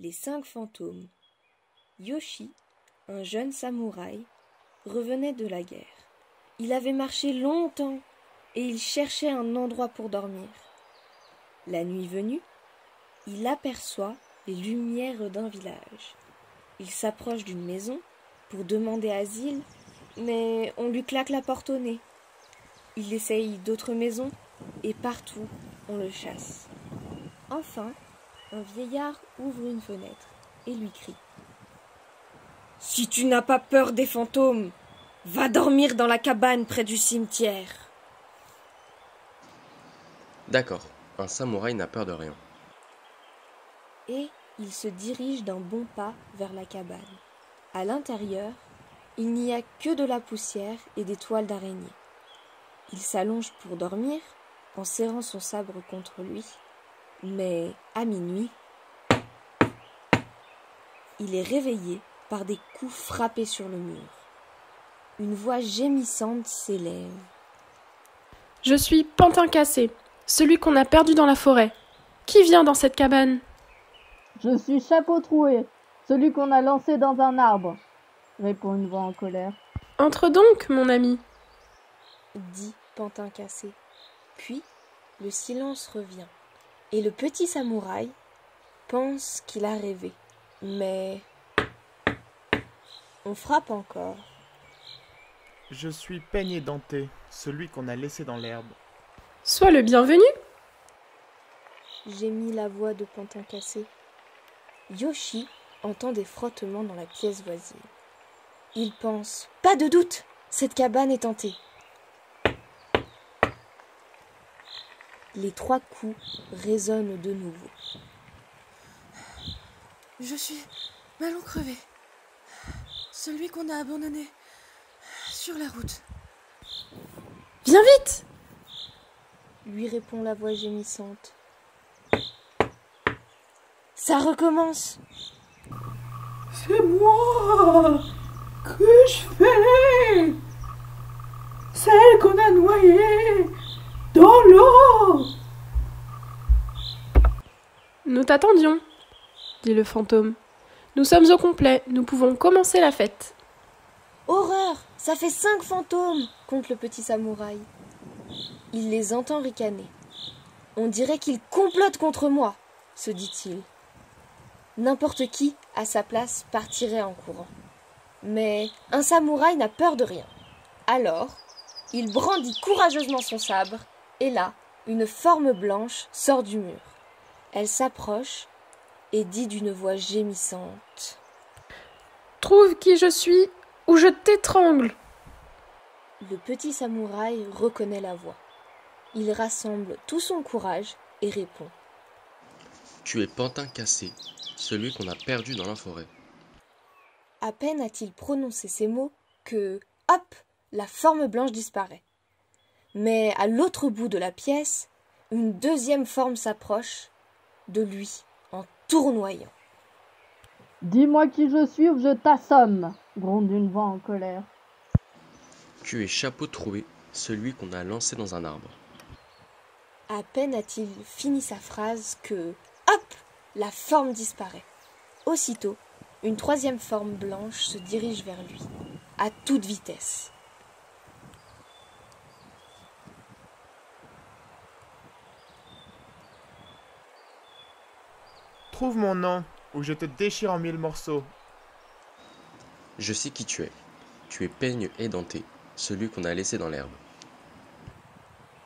Les 5 fantômes. Yoshi, un jeune samouraï, revenait de la guerre. Il avait marché longtemps et il cherchait un endroit pour dormir. La nuit venue, il aperçoit les lumières d'un village. Il s'approche d'une maison pour demander asile, mais on lui claque la porte au nez. Il essaye d'autres maisons et partout on le chasse. Enfin, un vieillard ouvre une fenêtre et lui crie : « Si tu n'as pas peur des fantômes, va dormir dans la cabane près du cimetière. » D'accord, un samouraï n'a peur de rien. Et il se dirige d'un bon pas vers la cabane. À l'intérieur, il n'y a que de la poussière et des toiles d'araignée. Il s'allonge pour dormir en serrant son sabre contre lui. Mais à minuit, il est réveillé par des coups frappés sur le mur. Une voix gémissante s'élève. « Je suis Pantin Cassé, celui qu'on a perdu dans la forêt. Qui vient dans cette cabane ? » « Je suis Chapeau Troué, celui qu'on a lancé dans un arbre, » répond une voix en colère. « Entre donc, mon ami, » dit Pantin Cassé. Puis, le silence revient, et le petit samouraï pense qu'il a rêvé. Mais on frappe encore. « Je suis Peigne Denté, celui qu'on a laissé dans l'herbe. » « Sois le bienvenu » gémit la voix de Pantin Cassé. Yoshi entend des frottements dans la pièce voisine. Il pense : pas de doute, cette cabane est hantée. Les 3 coups résonnent de nouveau. Je suis Ballon Crevé, celui qu'on a abandonné sur la route. « Viens vite !» lui répond la voix gémissante. Ça recommence. C'est moi que je fais, celle qu'on a noyée dans l'eau. Nous t'attendions, dit le fantôme. Nous sommes au complet, nous pouvons commencer la fête. Horreur, ça fait 5 fantômes, compte le petit samouraï. Il les entend ricaner. On dirait qu'ils complotent contre moi, se dit-il. N'importe qui, à sa place, partirait en courant. Mais un samouraï n'a peur de rien. Alors, il brandit courageusement son sabre, et là, une forme blanche sort du mur. Elle s'approche et dit d'une voix gémissante : « Trouve qui je suis, ou je t'étrangle !» Le petit samouraï reconnaît la voix. Il rassemble tout son courage et répond : « Tu es Pantin Cassé, celui qu'on a perdu dans la forêt. » À peine a-t-il prononcé ces mots que, hop, la forme blanche disparaît. Mais à l'autre bout de la pièce, une deuxième forme s'approche de lui en tournoyant. « Dis-moi qui je suis ou je t'assomme » gronde une voix en colère. « Tu es Chapeau Troué, celui qu'on a lancé dans un arbre. » À peine a-t-il fini sa phrase que, hop, la forme disparaît. Aussitôt, une 3e forme blanche se dirige vers lui, à toute vitesse. Trouve mon nom, ou je te déchire en 1000 morceaux. Je sais qui tu es. Tu es Peigne Denté, celui qu'on a laissé dans l'herbe.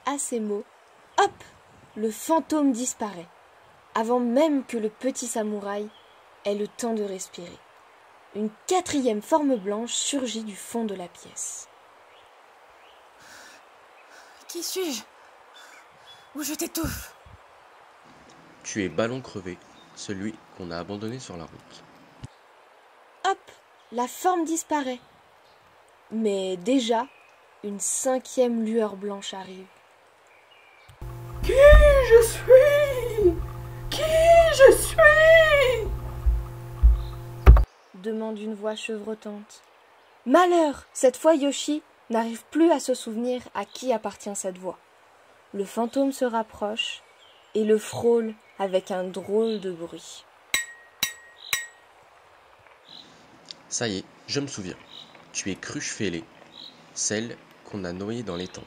À ces mots, hop, le fantôme disparaît, avant même que le petit samouraï ait le temps de respirer. Une 4e forme blanche surgit du fond de la pièce. Qui suis-je ? Ou je t'étouffe ? Tu es Ballon Crevé, celui qu'on a abandonné sur la route. Hop, la forme disparaît. Mais déjà, une 5e lueur blanche arrive. Qui je suis ? Qui je suis ? Demande une voix chevrotante. Malheur, cette fois Yoshi n'arrive plus à se souvenir à qui appartient cette voix. Le fantôme se rapproche et le frôle avec un drôle de bruit. Ça y est, je me souviens. Tu es Cruche Fêlée, celle qu'on a noyée dans l'étang.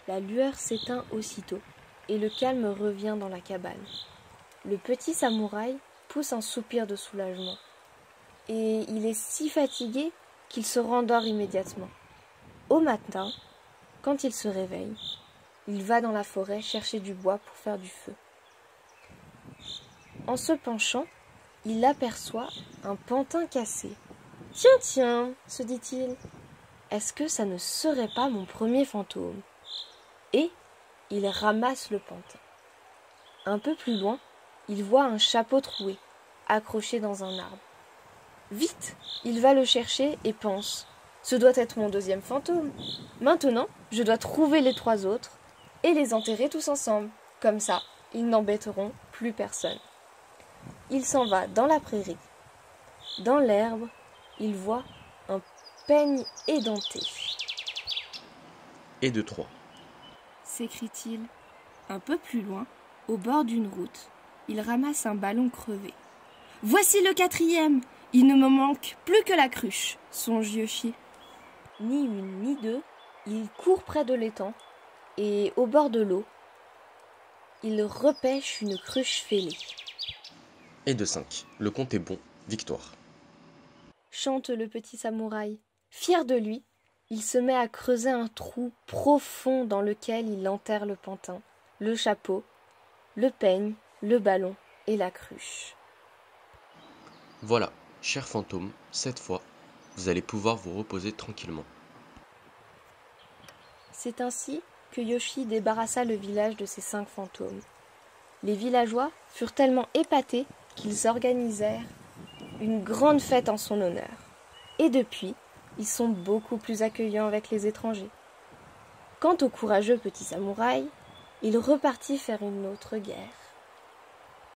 La lueur s'éteint aussitôt, et le calme revient dans la cabane. Le petit samouraï pousse un soupir de soulagement, et il est si fatigué qu'il se rendort immédiatement. Au matin, quand il se réveille, il va dans la forêt chercher du bois pour faire du feu. En se penchant, il aperçoit un pantin cassé. « Tiens, tiens !» se dit-il. « Est-ce que ça ne serait pas mon premier fantôme ?» Et il ramasse le pantin. Un peu plus loin, il voit un chapeau troué, accroché dans un arbre. Vite, il va le chercher et pense « Ce doit être mon deuxième fantôme. Maintenant, je dois trouver les 3 autres et les enterrer tous ensemble. Comme ça, ils n'embêteront plus personne. » Il s'en va dans la prairie. Dans l'herbe, il voit un peigne édenté. Et de 3. S'écrie-t-il. Un peu plus loin, au bord d'une route, il ramasse un ballon crevé. « Voici le 4e! Il ne me manque plus que la cruche, songe Yoshi. » Ni une ni deux, il court près de l'étang, et au bord de l'eau, il repêche une cruche fêlée. Et de 5. Le compte est bon. Victoire. Chante le petit samouraï. Fier de lui, il se met à creuser un trou profond dans lequel il enterre le pantin, le chapeau, le peigne, le ballon et la cruche. Voilà, cher fantôme, cette fois, vous allez pouvoir vous reposer tranquillement. C'est ainsi que Yoshi débarrassa le village de ses 5 fantômes. Les villageois furent tellement épatés qu'ils organisèrent une grande fête en son honneur. Et depuis, ils sont beaucoup plus accueillants avec les étrangers. Quant au courageux petit samouraï, il repartit faire une autre guerre.